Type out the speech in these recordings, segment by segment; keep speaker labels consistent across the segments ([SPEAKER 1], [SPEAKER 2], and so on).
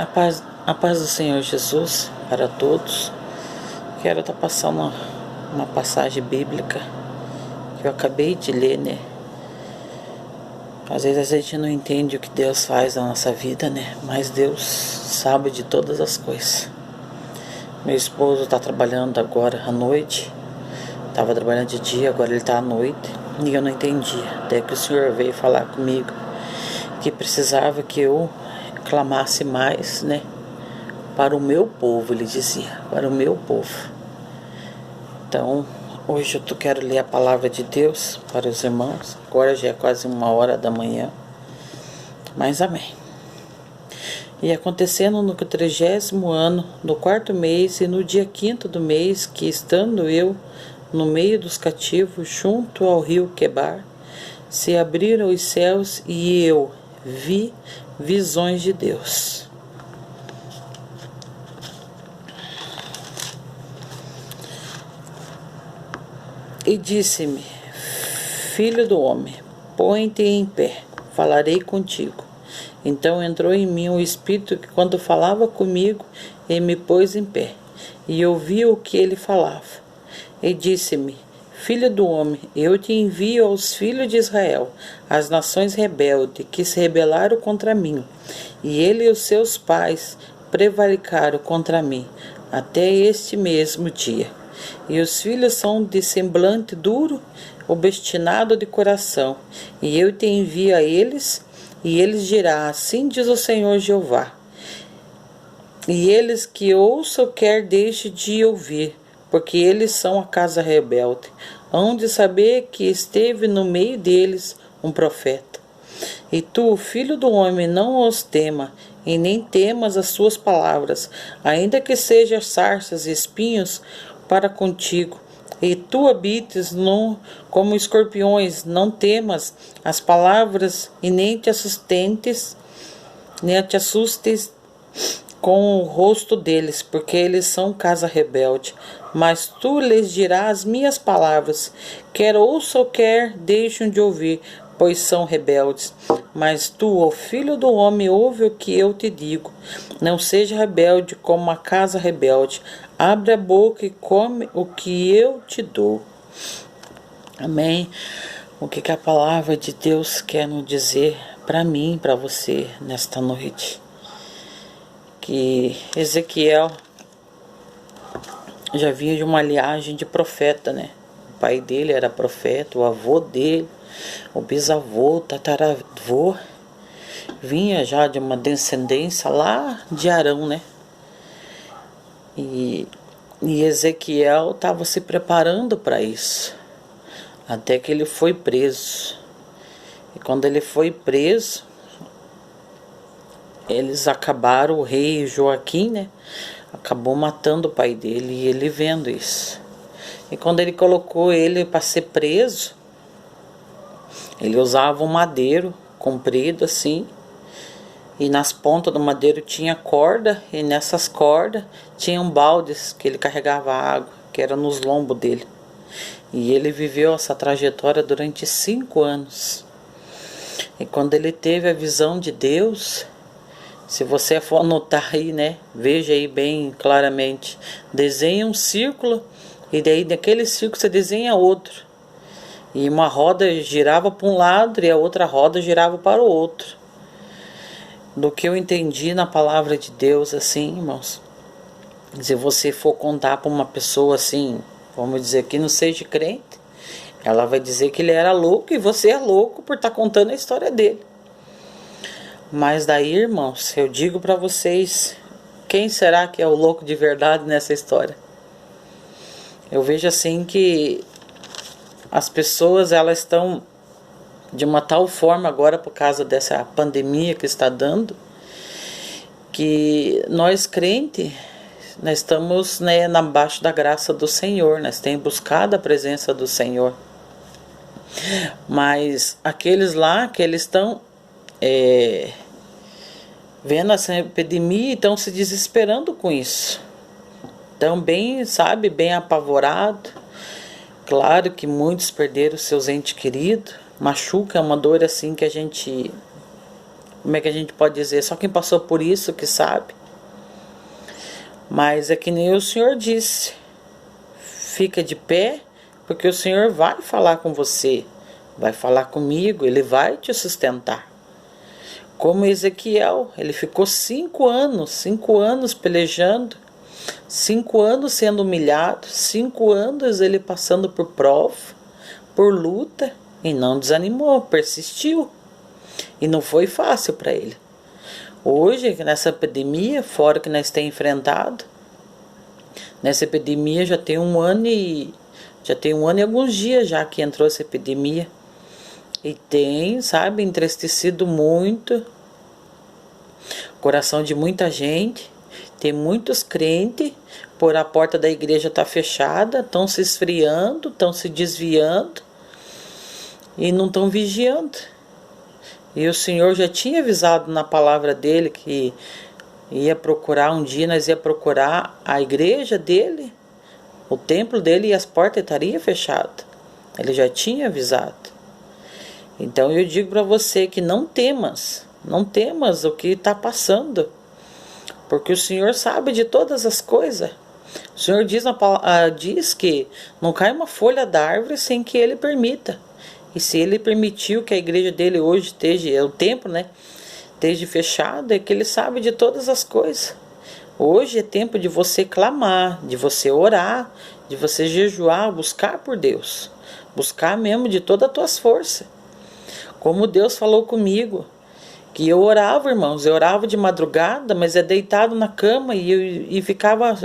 [SPEAKER 1] A paz do Senhor Jesus para todos. Quero estar passando uma passagem bíblica que eu acabei de ler, né? Às vezes a gente não entende o que Deus faz na nossa vida, né? Mas Deus sabe de todas as coisas. Meu esposo está trabalhando agora à noite. Estava trabalhando de dia, agora ele está à noite. E eu não entendia. Até que o Senhor veio falar comigo que precisava que eu clamasse mais, né? Para o meu povo, ele dizia, para o meu povo. Então, hoje eu quero ler a palavra de Deus para os irmãos. Agora já é quase 1h da manhã. Mas amém. E acontecendo no 30º ano, no 4º mês e no dia 5º do mês, que estando eu no meio dos cativos, junto ao rio Quebar, se abriram os céus e eu vi visões de Deus. E disse-me: Filho do homem, põe-te em pé, falarei contigo. Então entrou em mim o Espírito que, quando falava comigo, ele me pôs em pé, e ouvi o que ele falava. E disse-me: Filho do homem, eu te envio aos filhos de Israel, às nações rebeldes, que se rebelaram contra mim, e ele e os seus pais prevaricaram contra mim, até este mesmo dia. E os filhos são de semblante duro, obstinado de coração, e eu te envio a eles, e eles dirá: assim diz o Senhor Jeová. E eles que ouçam quer deixe de ouvir, porque eles são a casa rebelde. Hão de saber que esteve no meio deles um profeta. E tu, filho do homem, não os tema, e nem temas as suas palavras, ainda que sejam sarças e espinhos para contigo, e tu habites como escorpiões, não temas as palavras, e nem te assustes com o rosto deles, porque eles são casa rebelde. Mas tu lhes dirás as minhas palavras, quer ouçam, quer deixem de ouvir, pois são rebeldes. Mas tu, ó filho do homem, ouve o que eu te digo. Não seja rebelde como a casa rebelde. Abre a boca e come o que eu te dou. Amém? O que a palavra de Deus quer nos dizer para mim, para você, nesta noite? Que Ezequiel já vinha de uma linhagem de profeta, né? O pai dele era profeta, o avô dele, o bisavô, o tataravô, vinha já de uma descendência lá de Arão, né? E Ezequiel estava se preparando para isso, até que ele foi preso. E quando ele foi preso, eles acabaram, o rei Joaquim, né? Acabou matando o pai dele, e ele vendo isso. E quando ele colocou ele para ser preso, ele usava um madeiro comprido assim, e nas pontas do madeiro tinha corda, e nessas cordas tinham baldes que ele carregava água, que era nos lombos dele. E ele viveu essa trajetória durante 5 anos. E quando ele teve a visão de Deus, se você for anotar aí, né, veja aí bem claramente, desenha um círculo, e daí naquele círculo você desenha outro. E uma roda girava para um lado e a outra roda girava para o outro. Do que eu entendi na palavra de Deus, assim, irmãos, se você for contar para uma pessoa assim, vamos dizer que não seja crente, ela vai dizer que ele era louco, e você é louco por estar contando a história dele. Mas daí, irmãos, eu digo para vocês, quem será que é o louco de verdade nessa história? Eu vejo assim que as pessoas, elas estão de uma tal forma agora, por causa dessa pandemia que está dando, que nós crentes, nós estamos, né, abaixo da graça do Senhor, nós temos buscado a presença do Senhor. Mas aqueles lá, que eles estão vendo essa epidemia e estão se desesperando com isso. Estão bem, sabe, bem apavorados. Claro que muitos perderam seus entes queridos. Machuca, é uma dor assim que a gente Como é que a gente pode dizer? Só quem passou por isso que sabe. Mas é que nem o Senhor disse. Fica de pé, porque o Senhor vai falar com você. Vai falar comigo, Ele vai te sustentar. Como Ezequiel, ele ficou 5 anos pelejando. 5 anos sendo humilhado. 5 anos ele passando por prova, por luta. E não desanimou, persistiu. E não foi fácil para ele. Hoje, nessa epidemia, fora que nós temos enfrentado, nessa epidemia já tem um ano e alguns dias já que entrou essa epidemia. E tem, sabe, entristecido muito o coração de muita gente. Tem muitos crentes, por a porta da igreja estar fechada, estão se esfriando, estão se desviando e não estão vigiando. E o Senhor já tinha avisado na palavra dele que ia procurar um dia, nós ia procurar a igreja dele, o templo dele, e as portas estariam fechadas. Ele já tinha avisado. Então eu digo para você que não temas o que está passando, porque o Senhor sabe de todas as coisas. O Senhor diz que não cai uma folha da árvore sem que Ele permita. E se Ele permitiu que a igreja dele hoje esteja, o templo, né, esteja fechado, é que Ele sabe de todas as coisas. Hoje é tempo de você clamar, de você orar, de você jejuar, buscar por Deus. Buscar mesmo de todas as tuas forças. Como Deus falou comigo, que eu orava, irmãos, eu orava de madrugada, mas deitado na cama e ficava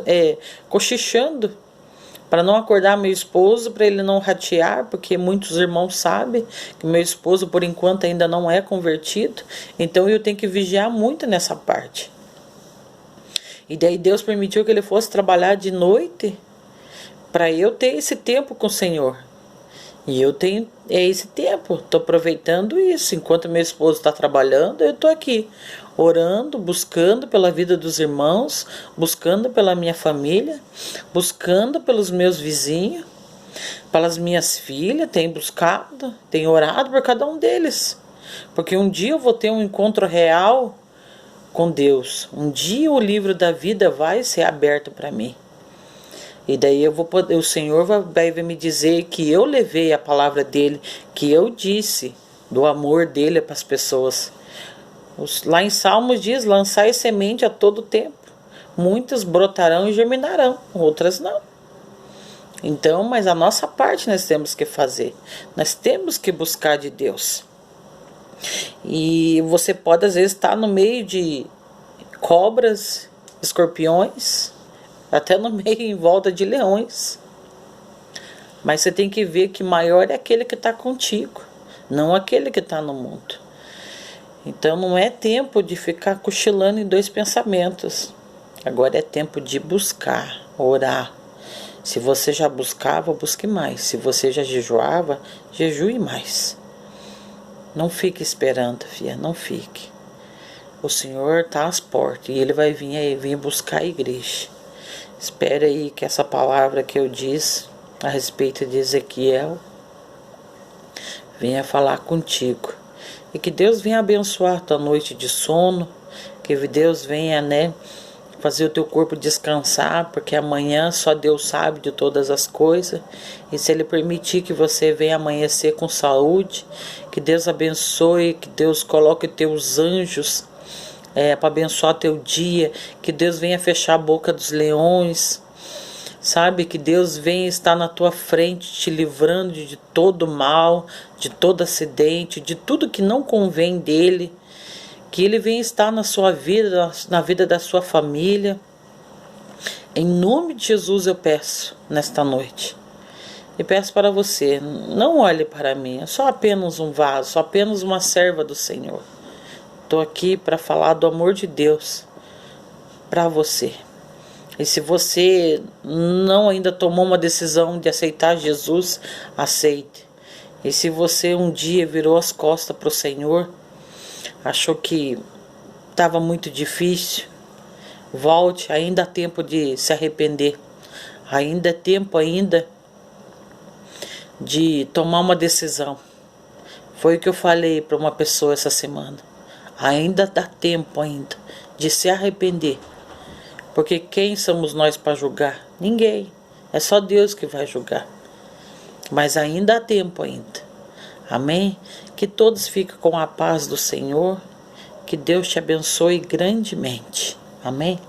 [SPEAKER 1] cochichando, para não acordar meu esposo, para ele não ratear, porque muitos irmãos sabem que meu esposo por enquanto ainda não é convertido, então eu tenho que vigiar muito nessa parte. E daí Deus permitiu que ele fosse trabalhar de noite, para eu ter esse tempo com o Senhor. E eu tenho esse tempo, estou aproveitando isso. Enquanto meu esposo está trabalhando, eu estou aqui, orando, buscando pela vida dos irmãos, buscando pela minha família, buscando pelos meus vizinhos, pelas minhas filhas, tenho buscado, tenho orado por cada um deles. Porque um dia eu vou ter um encontro real com Deus. Um dia o livro da vida vai ser aberto para mim. E daí eu vou poder, o Senhor vai me dizer que eu levei a palavra dele, que eu disse do amor dele para as pessoas. Lá em Salmos diz, lançai semente a todo tempo. Muitas brotarão e germinarão, outras não. Então, mas a nossa parte nós temos que fazer. Nós temos que buscar de Deus. E você pode às vezes estar no meio de cobras, escorpiões, até no meio em volta de leões. Mas você tem que ver que maior é aquele que está contigo, não aquele que está no mundo. Então não é tempo de ficar cochilando em dois pensamentos. Agora é tempo de buscar, orar. Se você já buscava, busque mais. Se você já jejuava, jejue mais. Não fique esperando, filha, não fique. O Senhor está às portas e Ele vai vir buscar a igreja. Espera aí que essa palavra que eu disse a respeito de Ezequiel venha falar contigo. E que Deus venha abençoar tua noite de sono. Que Deus venha, fazer o teu corpo descansar. Porque amanhã só Deus sabe de todas as coisas. E se Ele permitir que você venha amanhecer com saúde, que Deus abençoe, que Deus coloque teus anjos para abençoar teu dia, que Deus venha fechar a boca dos leões, sabe, que Deus venha estar na tua frente, te livrando de todo mal, de todo acidente, de tudo que não convém dele, que Ele venha estar na sua vida, na vida da sua família. Em nome de Jesus eu peço nesta noite, e peço para você, não olhe para mim, eu sou apenas um vaso, sou apenas uma serva do Senhor. Estou aqui para falar do amor de Deus para você. E se você não ainda tomou uma decisão de aceitar Jesus, aceite. E se você um dia virou as costas para o Senhor, achou que estava muito difícil, volte, ainda há tempo de se arrepender. Ainda é tempo de tomar uma decisão. Foi o que eu falei para uma pessoa essa semana. Ainda dá tempo ainda de se arrepender. Porque quem somos nós para julgar? Ninguém. É só Deus que vai julgar. Mas ainda há tempo ainda. Amém? Que todos fiquem com a paz do Senhor. Que Deus te abençoe grandemente. Amém?